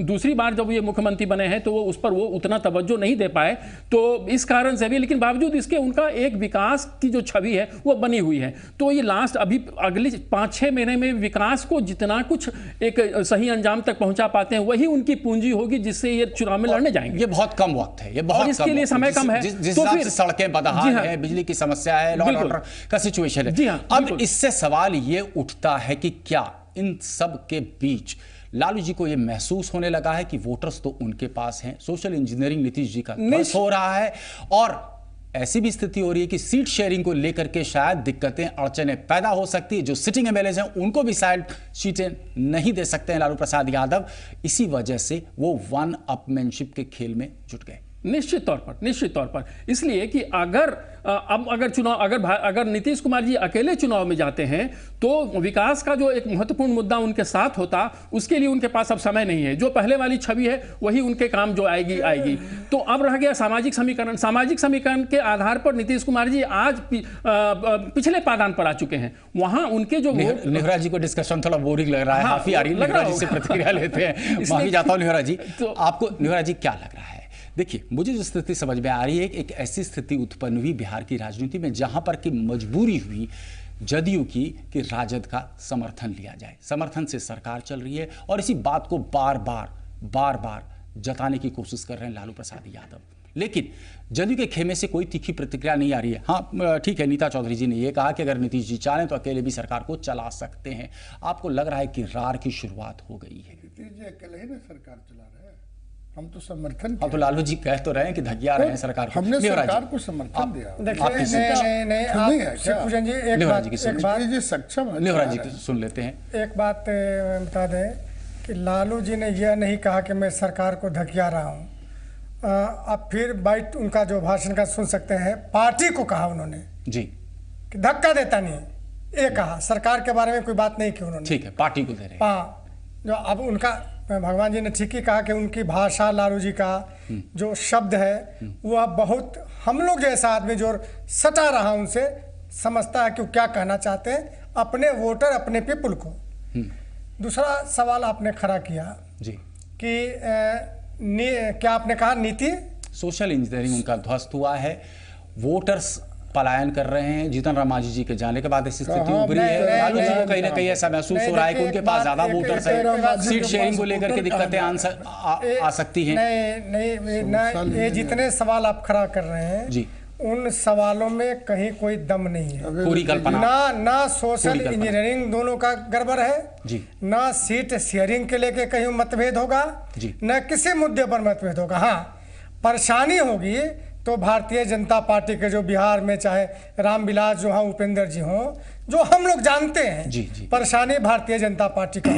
दूसरी बार जब ये मुख्यमंत्री बने हैं तो वो उस पर वो उतना तवज्जो नहीं दे पाए, तो इस कारण से भी, लेकिन बावजूद इसके उनका एक विकास की जो छवि है वो बनी हुई है। तो ये लास्ट अभी अगली 5 5-6 महीने में विकास को जितना कुछ एक सही अंजाम तक पहुंचा पाते हैं वही उनकी पूंजी होगी जिससे ये चुनाव में लड़ने जाएंगे। ये बहुत कम वक्त है, ये बहुत इसके लिए समय कम है। जिस हिसाब से सड़कें बदहाल है, बिजली की समस्या है, लॉ एंड ऑर्डर का सिचुएशन है। अब इससे सवाल ये उठता है कि क्या इन सब के बीच लालू जी को यह महसूस होने लगा है कि वोटर्स तो उनके पास हैं, सोशल इंजीनियरिंग नीतीश जी का बस हो रहा है, और ऐसी भी स्थिति हो रही है कि सीट शेयरिंग को लेकर के शायद दिक्कतें अड़चनें पैदा हो सकती है। जो सिटिंग एमएलएज हैं उनको भी शायद सीटें नहीं दे सकते हैं लालू प्रसाद यादव, इसी वजह से वो वन अपमैनशिप के खेल में जुट गए। निश्चित तौर पर इसलिए कि अगर नीतीश कुमार जी अकेले चुनाव में जाते हैं तो विकास का जो एक महत्वपूर्ण मुद्दा उनके साथ होता, उसके लिए उनके पास अब समय नहीं है। जो पहले वाली छवि है वही उनके काम जो आएगी। तो अब रह गया सामाजिक समीकरण के आधार पर नीतीश कुमार जी आज पिछले पायदान पर आ चुके हैं। वहां उनके जो नेहरा जी को डिस्कशन थोड़ा बोरिंग लग रहा है, काफी आ रही है, नेहरा जी से प्रतिक्रिया लेते हैं। माफी चाहता हूं नेहरा जी, तो आपको नेहरा जी क्या लग रहा है? देखिए, मुझे जो स्थिति समझ में आ रही है, एक ऐसी स्थिति उत्पन्न हुई बिहार की राजनीति में जहां पर कि मजबूरी हुई जदयू की कि राजद का समर्थन लिया जाए। समर्थन से सरकार चल रही है और इसी बात को बार बार जताने की कोशिश कर रहे हैं लालू प्रसाद यादव, लेकिन जदयू के खेमे से कोई तीखी प्रतिक्रिया नहीं आ रही है। हाँ ठीक है, नीता चौधरी जी ने यह कहा कि अगर नीतीश जी चाहें तो अकेले भी सरकार को चला सकते हैं। आपको लग रहा है कि रार की शुरुआत हो गई है? नीतीश जी अकेले ही ना सरकार चला रहे हैं, हम तो समर्थन। अब तो लालू जी कह तो रहे हैं कि धकिया रहे हैं सरकार को। हमने सरकार को समर्थन दिया। देखिए, सक्षम है। नेहरा जी सुन लेते हैं। एक बात बता दें कि लालू जी ने यह नहीं कहा कि मैं सरकार को धकिया रहा हूँ। अब फिर बाइट उनका जो भाषण का सुन सकते हैं, पार्टी को कहा उन्होंने जी कि धक्का देता नहीं, ये कहा। सरकार के बारे में कोई बात नहीं की उन्होंने। ठीक है, पार्टी को दे रहे हैं। हाँ, जो अब उनका भगवान जी ने ठीक ही कहा कि उनकी भाषा, लालू जी का जो शब्द है वह बहुत, हम लोग जैसा आदमी जो सटा रहा उनसे समझता है कि वो क्या कहना चाहते हैं अपने वोटर, अपने पीपल को। दूसरा सवाल आपने खड़ा किया जी कि क्या आपने कहा? नीति सोशल इंजीनियरिंग उनका ध्वस्त हुआ है, वोटर्स पलायन कर रहे हैं। जीतन राम मांझी जी के जाने के बाद ऐसी स्थिति उभरी है। लालू जी को कहीं ना कहीं ऐसा महसूस हो रहा है कि उनके पास ज्यादा वोटर्स हैं, सीट शेयरिंग को लेकर के दिक्कतें आ सकती हैं। नहीं, ये जितने सवाल आप खड़ा कर रहे हैं जी, उन सवालों में कहीं कोई दम नहीं है, पूरी कल्पना। ना सोशल इंजीनियरिंग दोनों का गड़बड़ है जी, ना सीट शेयरिंग के लेके कहीं मतभेद होगा जी, न किसी मुद्दे पर मतभेद होगा। हाँ, परेशानी होगी तो भारतीय जनता पार्टी के जो बिहार में चाहे रामविलास जो हाँ, उपेंद्र जी हों, जो हम लोग जानते हैं जी, परेशानी भारतीय जनता पार्टी का।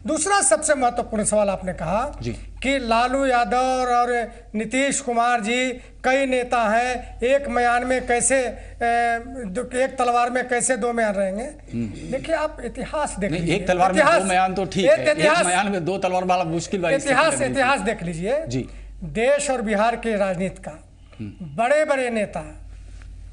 दूसरा सबसे महत्वपूर्ण सवाल आपने कहा जी, कि लालू यादव और नीतीश कुमार जी कई नेता हैं, एक म्यान में कैसे, एक तलवार में कैसे दो म्यान रहेंगे? देखिए, आप इतिहास देख लीजिए। एक तलवार में दो म्यान तो ठीक है, एक म्यान में दो तलवार वाला मुश्किल। इतिहास देख लीजिए जी, देश और बिहार के राजनीति का बड़े बड़े नेता,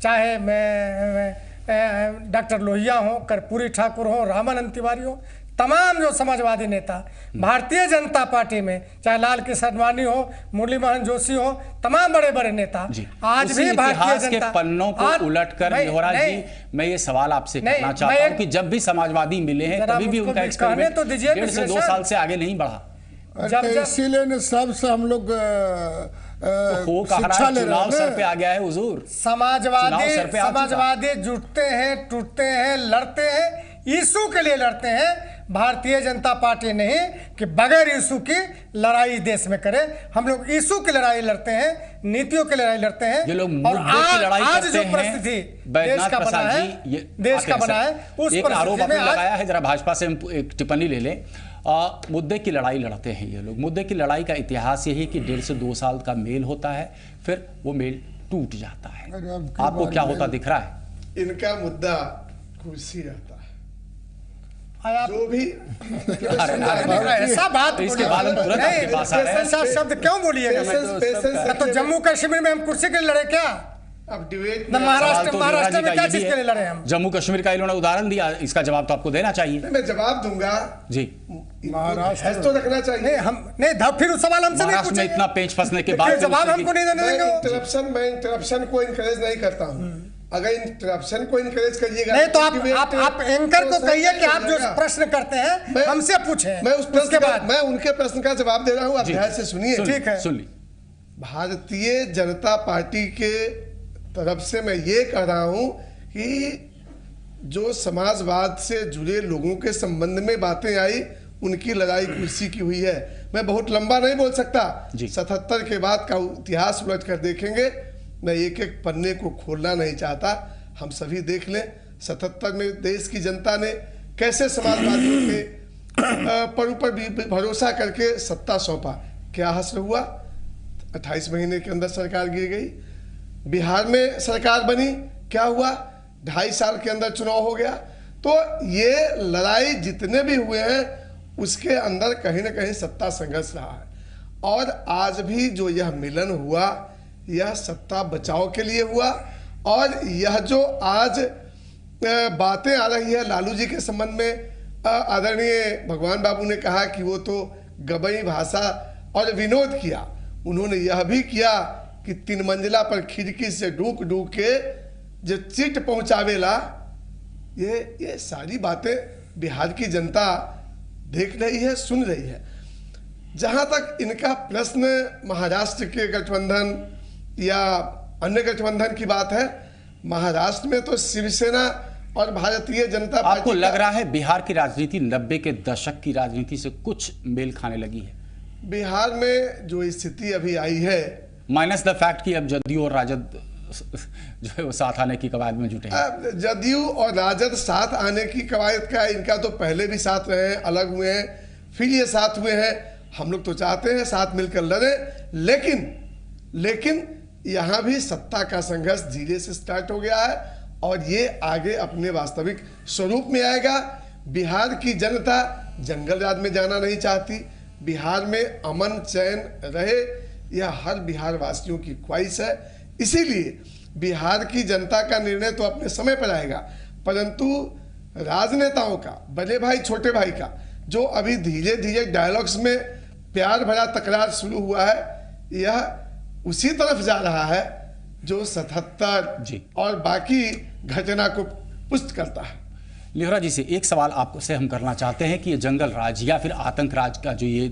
चाहे मैं डॉक्टर लोहिया हो, कर्पूरी ठाकुर हो, रामानंद तिवारी हो, तमाम जो समाजवादी नेता भारतीय जनता पार्टी में, चाहे लाल कृष्ण आडवाणी हो, मुरली मनोहर जोशी हो, तमाम बड़े बड़े नेता आज भी भारतीय जनता के पन्नों को उलटकर, नेहरा जी मैं ये सवाल आपसे करना चाहता हूं कि जब भी समाजवादी मिले हैं तभी भी उनका एक्सपेरिमेंट तो 1.5 से 2 साल से आगे नहीं बढ़ा। इसीलिए सबसे हम लोग शिक्षा ले, चुनाव सर पे आ गया है हुजूर। समाजवादी जुटते हैं, टूटते हैं, लड़ते हैं, यीशु के लिए लड़ते हैं। भारतीय जनता पार्टी नहीं कि बगैर यीशु की लड़ाई देश में करे। हम लोग यीशु की लड़ाई लड़ते हैं, नीतियों की लड़ाई लड़ते हैं। ये लोग मुद्दे की लड़ाई आज करते जो हैं। परिस्थिति देश का बना है, उस एक आरोप आपने लगाया है, जरा भाजपा से हम एक टिप्पणी ले लें। मुद्दे की लड़ाई लड़ते हैं ये लोग। मुद्दे की लड़ाई का इतिहास यही कि 1.5 से 2 साल का मेल होता है, फिर वो मेल टूट जाता है। आपको क्या होता दिख रहा है? इनका मुद्दा कुर्सी रहता है, जो भी ऐसा बात इसके बाद हम तुरंत आपके पास आ रहे हैं। शब्द क्यों बोलिएगा? तो जम्मू कश्मीर में हम कुर्सी के लिए लड़े क्या? अब डिबेट महाराष्ट्र में क्या चीज के लिए लड़े हम? जम्मू कश्मीर का इन्होंने उदाहरण दिया, इसका जवाब तो आपको देना चाहिए। मैं जवाब दूंगा जी, महाराष्ट्र तो रखना चाहिए। हम नहीं, फिर सवाल हमसे नहीं पूछेंगे। इतना पेच फंसने के बाद जवाब हमको नहीं देने देंगे। मैं इंटरप्शन को इनकरेज नहीं करता हूँ। अगर इंटरप्शन को इनकरेज करिएगा नहीं तो आप एंकर को कहिए कि आप जो प्रश्न करते हैं हमसे पूछें। मैं उस प्रश्न का मैं उनके प्रश्न का जवाब दे रहा हूं, आप ध्यान से सुनिए। ठीक है, सुन ली। भारतीय जनता पार्टी के तरफ से मैं ये कह रहा हूं कि जो समाजवाद से जुड़े लोगों के संबंध में बातें आई, उनकी लड़ाई कुर्सी की हुई है। मैं बहुत लंबा नहीं बोल सकता, 77 के बाद का इतिहास उलट कर देखेंगे। मैं एक एक पन्ने को खोलना नहीं चाहता, हम सभी देख लें 77 में देश की जनता ने कैसे समाजवादियों के पर ऊपर भरोसा करके सत्ता सौंपा। क्या हासिल हुआ? 28 महीने के अंदर सरकार गिर गई। बिहार में सरकार बनी, क्या हुआ? 2.5 साल के अंदर चुनाव हो गया। तो ये लड़ाई जितने भी हुए हैं उसके अंदर कहीं ना कहीं सत्ता संघर्ष रहा है। और आज भी जो यह मिलन हुआ, यह सत्ता बचाव के लिए हुआ। और यह जो आज बातें आ रही है लालू जी के संबंध में, आदरणीय भगवान बाबू ने कहा कि वो तो गबई भाषा और विनोद किया। उन्होंने यह भी किया कि 3 मंजिला पर खिड़की से डूक डूक के जो चिट पहुंचावेला, ये सारी बातें बिहार की जनता देख रही है, सुन रही है। जहां तक इनका प्रश्न महाराष्ट्र के गठबंधन या अन्य गठबंधन की बात है, महाराष्ट्र में तो शिवसेना और भारतीय जनता पार्टी। आपको लग रहा है बिहार की राजनीति 90 के दशक की राजनीति से कुछ मेल खाने लगी है? बिहार में जो स्थिति अभी आई है, माइनस द फैक्ट कि अब जदयू और राजद जो है वो साथ आने की कवायद में जुटे हैं। जदयू और राजद साथ आने की कवायद का इनका तो पहले भी साथ रहे हैं, अलग हुए हैं, फिर ये साथ हुए हैं। हम लोग तो चाहते हैं साथ मिलकर लड़े, लेकिन यहाँ भी सत्ता का संघर्ष धीरे से स्टार्ट हो गया है और ये आगे अपने वास्तविक स्वरूप में आएगा। बिहार की जनता जंगल राज में जाना नहीं चाहती। बिहार में अमन चैन रहे, यह हर बिहार वासियों की ख्वाहिश है। इसीलिए बिहार की जनता का निर्णय तो अपने समय पर आएगा, परंतु राजनेताओं का, बड़े भाई छोटे भाई का जो अभी धीरे धीरे डायलॉग्स में प्यार भरा तकरार शुरू हुआ है, यह उसी तरफ जा रहा है जो 77 और बाकी घटना को पुष्ट करता है। लिहोरा जी से एक सवाल आपसे हम करना चाहते हैं कि ये जंगल राज या फिर आतंक राज का जो ये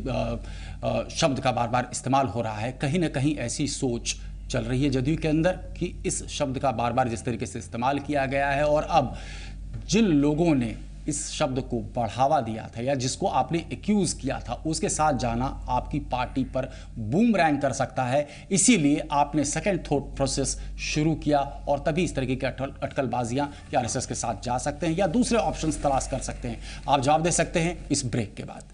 शब्द का बार बार इस्तेमाल हो रहा है, कहीं ना कहीं ऐसी सोच चल रही है जदयू के अंदर कि इस शब्द का बार बार जिस तरीके से इस्तेमाल किया गया है और अब जिन लोगों ने इस शब्द को बढ़ावा दिया था या जिसको आपने एक्यूज किया था, उसके साथ जाना आपकी पार्टी पर बूमरैंग कर सकता है। इसीलिए आपने सेकंड थॉट प्रोसेस शुरू किया और तभी इस तरीके की अटकलबाजियां या आरएसएस के साथ जा सकते हैं या दूसरे ऑप्शंस तलाश कर सकते हैं। आप जवाब दे सकते हैं इस ब्रेक के बाद।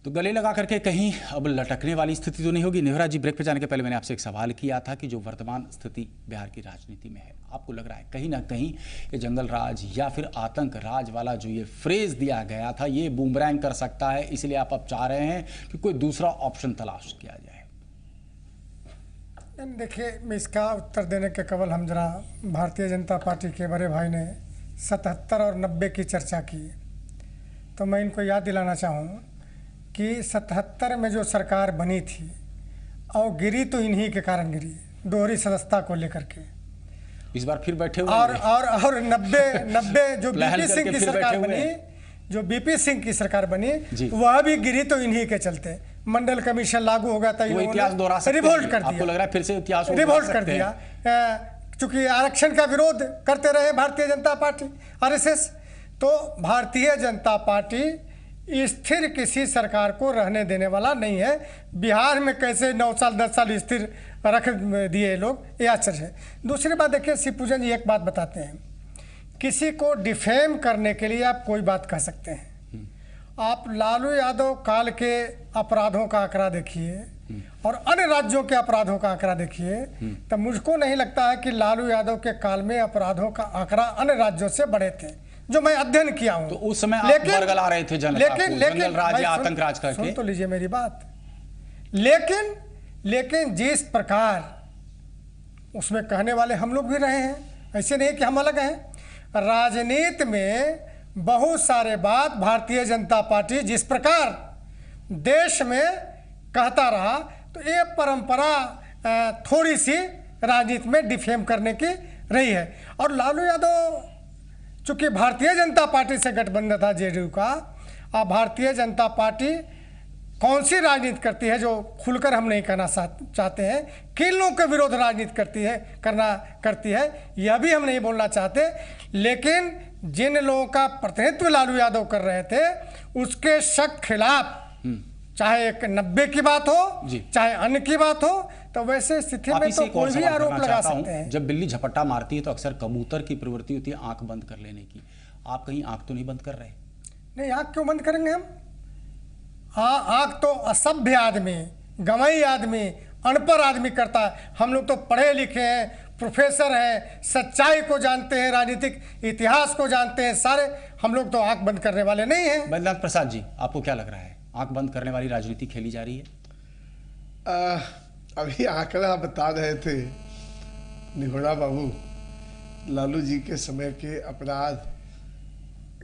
तो गले लगा करके कहीं अब लटकने वाली स्थिति तो नहीं होगी। निहोरा जी, ब्रेक पे जाने के पहले मैंने आपसे एक सवाल किया था कि जो वर्तमान स्थिति बिहार की राजनीति में है, आपको लग रहा है कहीं ना कहीं ये जंगल राज या फिर आतंक राज वाला जो ये फ्रेज दिया गया था, ये बूमरैंग कर सकता है, इसलिए आप अब चाह रहे हैं कि कोई दूसरा ऑप्शन तलाश किया जाए? देखिए, इसका उत्तर देने के केवल हम जरा भारतीय जनता पार्टी के बड़े भाई ने 77 और 90 की चर्चा की, तो मैं इनको याद दिलाना चाहूँ कि 77 में जो सरकार बनी थी और गिरी तो इन्हीं के कारण गिरी, दोहरी सदस्यता को लेकर के। इस बार फिर बैठे हुए और 90 जो बीपी सिंह की सरकार बनी, जो बीपी सिंह की सरकार बनी, वह भी गिरी तो इन्हीं के चलते। मंडल कमीशन लागू हो गया था, रिवोल्ट कर दिया। आपको लग रहा है फिर से इतिहास रिवोल्ट कर दिया, चूंकि आरक्षण का विरोध करते रहे भारतीय जनता पार्टी, आरएसएस। तो भारतीय जनता पार्टी स्थिर किसी सरकार को रहने देने वाला नहीं है। बिहार में कैसे 9 साल 10 साल स्थिर रख दिए लोग, ये आश्चर्य है। दूसरी बात देखिए, शिव पूजन जी एक बात बताते हैं, किसी को डिफेम करने के लिए आप कोई बात कह सकते हैं। आप लालू यादव काल के अपराधों का आंकड़ा देखिए और अन्य राज्यों के अपराधों का आंकड़ा देखिए, तो मुझको नहीं लगता है कि लालू यादव के काल में अपराधों का आंकड़ा अन्य राज्यों से बड़े थे। जो मैं अध्ययन किया हूं। तो उस समय आप बरगला रहे थे जनता को, जंगल राज या आतंक राज करके। सुन तो लीजिए मेरी बात। लेकिन जिस प्रकार उसमें कहने वाले हम लोग भी रहे हैं, ऐसे नहीं कि हम अलग हैं। राजनीति में बहुत सारे बात भारतीय जनता पार्टी जिस प्रकार देश में कहता रहा, तो ये परंपरा थोड़ी सी राजनीति में डिफेम करने की रही है। और लालू यादव चूंकि भारतीय जनता पार्टी से गठबंधन था जेडीयू का, अब भारतीय जनता पार्टी कौन सी राजनीति करती है जो खुलकर हम नहीं कहना चाहते हैं, किन लोगों के विरोध राजनीति करती है यह भी हम नहीं बोलना चाहते। लेकिन जिन लोगों का प्रतिनिधित्व लालू यादव कर रहे थे उसके सख्त खिलाफ, चाहे एक 90 की बात हो चाहे अन्य की बात हो, तो वैसे स्थिति में तो कोई भी आरोप लगा सकते हैं। जब बिल्ली झपट्टा मारती है तो अक्सर कबूतर की प्रवृत्ति होती है आंख बंद कर लेने की। आप कहीं आंख तो नहीं बंद कर रहे? नहीं, आंख क्यों बंद करेंगे हम? आंख तो असभ्य आदमी, गंवाई आदमी, अनपढ़ आदमी करता है। हम लोग तो पढ़े लिखे हैं, प्रोफेसर हैं, सच्चाई को जानते हैं, राजनीतिक इतिहास को जानते हैं सारे। हम लोग तो आंख बंद करने वाले नहीं हैं। बैद्यनाथ प्रसाद जी, आपको क्या लग रहा है, आंख बंद करने वाली राजनीति खेली जा रही है? अभी आंकड़ा बता रहे थे निहोरा बाबू, लालू जी के समय के अपराध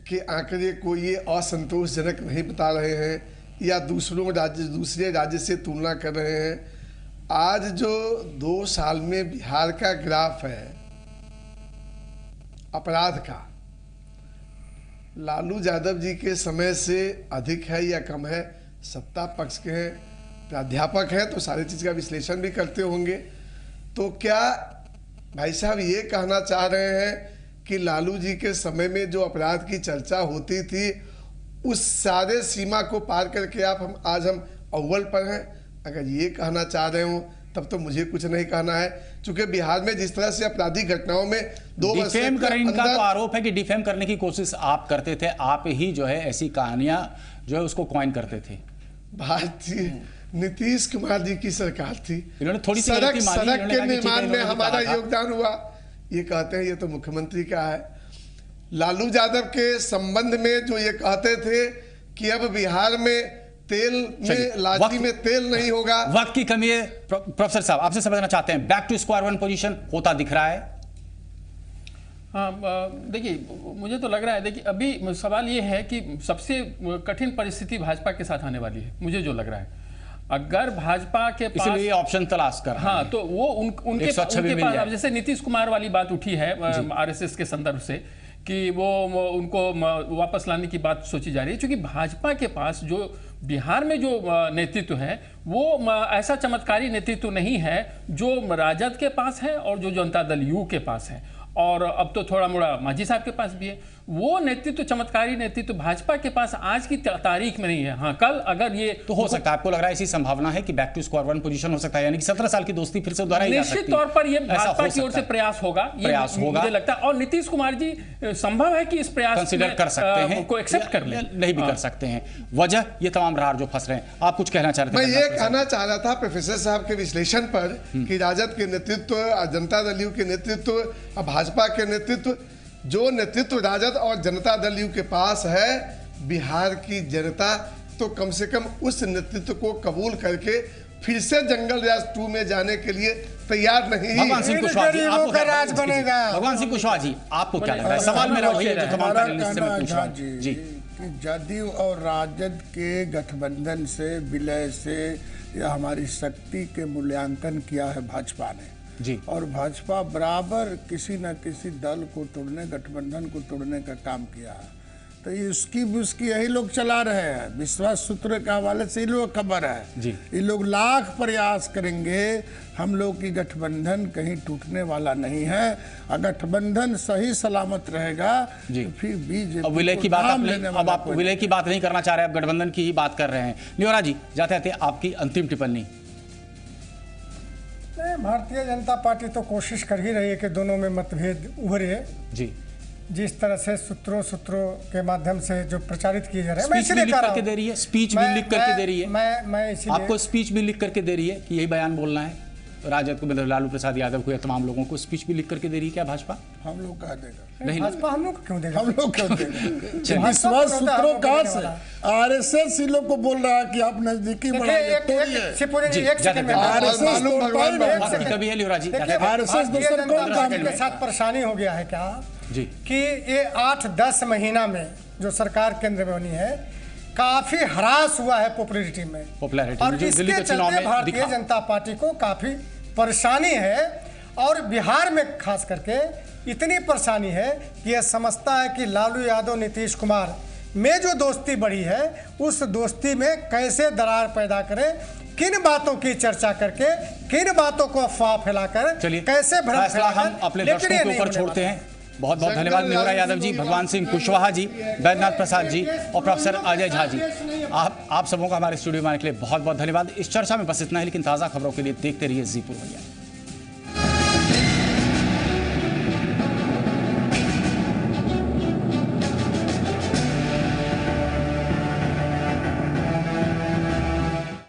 के आंकड़े को ये असंतोषजनक नहीं बता रहे हैं या दूसरे राज्य से तुलना कर रहे हैं। आज जो 2 साल में बिहार का ग्राफ है अपराध का, लालू यादव जी के समय से अधिक है या कम है? सत्ता पक्ष के हैं, प्राध्यापक हैं तो सारी चीज का विश्लेषण भी करते होंगे। तो क्या भाई साहब ये कहना चाह रहे हैं कि लालू जी के समय में जो अपराध की चर्चा होती थी उस सारे सीमा को पार करके आज हम अव्वल पर हैं? अगर ये कहना चाह रहे हो तब तो मुझे कुछ नहीं कहना है, क्योंकि बिहार में जिस तरह से आपराधिक घटनाओं में 2 वर्ष डिफेम करने का तो आरोप है कि डिफेम करने की कोशिश आप करते थे, आप ही जो है ऐसी कहानियां जो है उसको कॉइन करते थे। भारतीय नीतीश कुमार जी की सरकार थी, इन्होंने थोड़ी सी सड़क के निर्माण में हमारा योगदान हुआ, ये कहते हैं ये तो मुख्यमंत्री का है। लालू यादव के संबंध में जो ये कहते थे कि अब बिहार में तेल में लाठी में तेल नहीं होगा, वक्त की कमी है। प्रोफेसर साहब आपसे समझना चाहते हैं, back to square one position होता दिख रहा है? देखिए मुझे तो लग रहा है, देखिए अभी सवाल ये है कि सबसे कठिन परिस्थिति भाजपा के साथ आने वाली है, मुझे जो लग रहा है। अगर भाजपा के पास इसलिए ऑप्शन तलाश कर, हाँ, तो वो उनके पास, अब जैसे नीतीश कुमार वाली बात उठी है आरएसएस के संदर्भ से कि वो उनको वापस लाने की बात सोची जा रही है, क्योंकि भाजपा के पास जो बिहार में जो नेतृत्व है वो ऐसा चमत्कारी नेतृत्व नहीं है जो राजद के पास है और जो जनता दल यू के पास है, और अब तो थोड़ा मोड़ा मांझी साहब के पास भी है। वो नेतृत्व, चमत्कारी नेतृत्व भाजपा के पास आज की तारीख में नहीं है। हाँ, कल अगर ये तो हो सकता है, आपको लग रहा है ऐसी संभावना है कि back to square one position हो सकता है, यानी कि 17 साल की दोस्ती फिर से दोहराई जा सकती है? निश्चित तौर पर ये भाजपा की ओर से प्रयास होगा, मुझे लगता है। और नीतीश कुमार जी संभव है कि इस प्रयास कंसीडर कर सकते हैं, को एक्सेप्ट कर ले, नहीं भी कर सकते हैं। वजह ये तमाम रार जो फंस रहे हैं। आप कुछ कहना चाह रहे थे? मैं ये कहना चाह रहा था प्रोफेसर साहब के विश्लेषण पर कि राजद के नेतृत्व, जनता दल यू के नेतृत्व और भाजपा के नेतृत्व, जो नेतृत्व राजद और जनता दल यू के पास है, बिहार की जनता तो कम से कम उस नेतृत्व को कबूल करके फिर से जंगल राज 2 में जाने के लिए तैयार नहीं। भगवान सिंह कुशवाहा जी, आपको का राज बनेगा। भगवान सिंह कुशवाहा जी, आपको क्या लग रहा है? सवाल मेरा वही है जो तमाम पैनलिस्ट से मैं पूछ रहा हूं जी, कि जदयू और राजद के गठबंधन से, विलय से या हमारी शक्ति के मूल्यांकन किया है भाजपा ने जी, और भाजपा बराबर किसी न किसी दल को तोड़ने, गठबंधन को तोड़ने का काम किया है। तो उसकी यही लोग चला रहे हैं, विश्वास सूत्र के हवाले से ही लोग खबर है जी। ये लोग लाख प्रयास करेंगे, हम लोग की गठबंधन कहीं टूटने वाला नहीं है। अगर गठबंधन सही सलामत रहेगा तो फिर बीजेपी विलय की बात अब आप विलय की बात नहीं करना चाह रहे, आप गठबंधन की ही बात कर रहे हैं। निहोरा जी, जाते जाते आपकी अंतिम टिप्पणी। भारतीय जनता पार्टी तो कोशिश कर ही रही है कि दोनों में मतभेद उभरे जी। जिस तरह से सूत्रों के माध्यम से जो प्रचारित किए जा रहे हैं, मैं इसलिए कह रहा हूं, दे रही है स्पीच भी लिख करके दे रही है, मैं इसलिए आपको स्पीच भी लिख करके दे रही है कि यही बयान बोलना है, राजद को, मतलब लालू प्रसाद यादव को या तमाम लोगों को स्पीच भी लिख करके दे रही है क्या भाजपा? हम लोग कह देगा नहीं, भाजपा हम लोग क्यों देगा? हम लोग क्यों देगा? विश्वास सूत्रों कहाँ से? आरएसएस ही लोग को बोल रहा है कि आप नजदीकी बढ़ाइए, तोड़िए। आरएसएस कभी है लिहोरा जी, आरएसएस दूसरे कौन काम के साथ परेशानी हो गया है क्या जी कि ये 8-10 महीना में जो सरकार केंद्र में बनी है काफी हरास हुआ है पॉपुलैरिटी में, और इसके चलते भारतीय जनता पार्टी को काफी परेशानी है। और बिहार में खास करके इतनी परेशानी है कि यह समझता है कि लालू यादव नीतीश कुमार में जो दोस्ती बढ़ी है उस दोस्ती में कैसे दरार पैदा करें, किन बातों की चर्चा करके, किन बातों को अफवाह फैलाकर, कैसे भ्रम फैलाकर हम अपने दर्शकों के ऊपर छोड़ते हैं। बहुत बहुत धन्यवाद निहोरा यादव जी, भगवान सिंह कुशवाहा जी, बैद्यनाथ प्रसाद जी और प्रोफेसर अजय झा जी। आप सबों का हमारे स्टूडियो में आने के लिए बहुत बहुत धन्यवाद। इस चर्चा में बस इतना ही, लेकिन ताज़ा खबरों के लिए देखते रहिए जी पूर्वैया।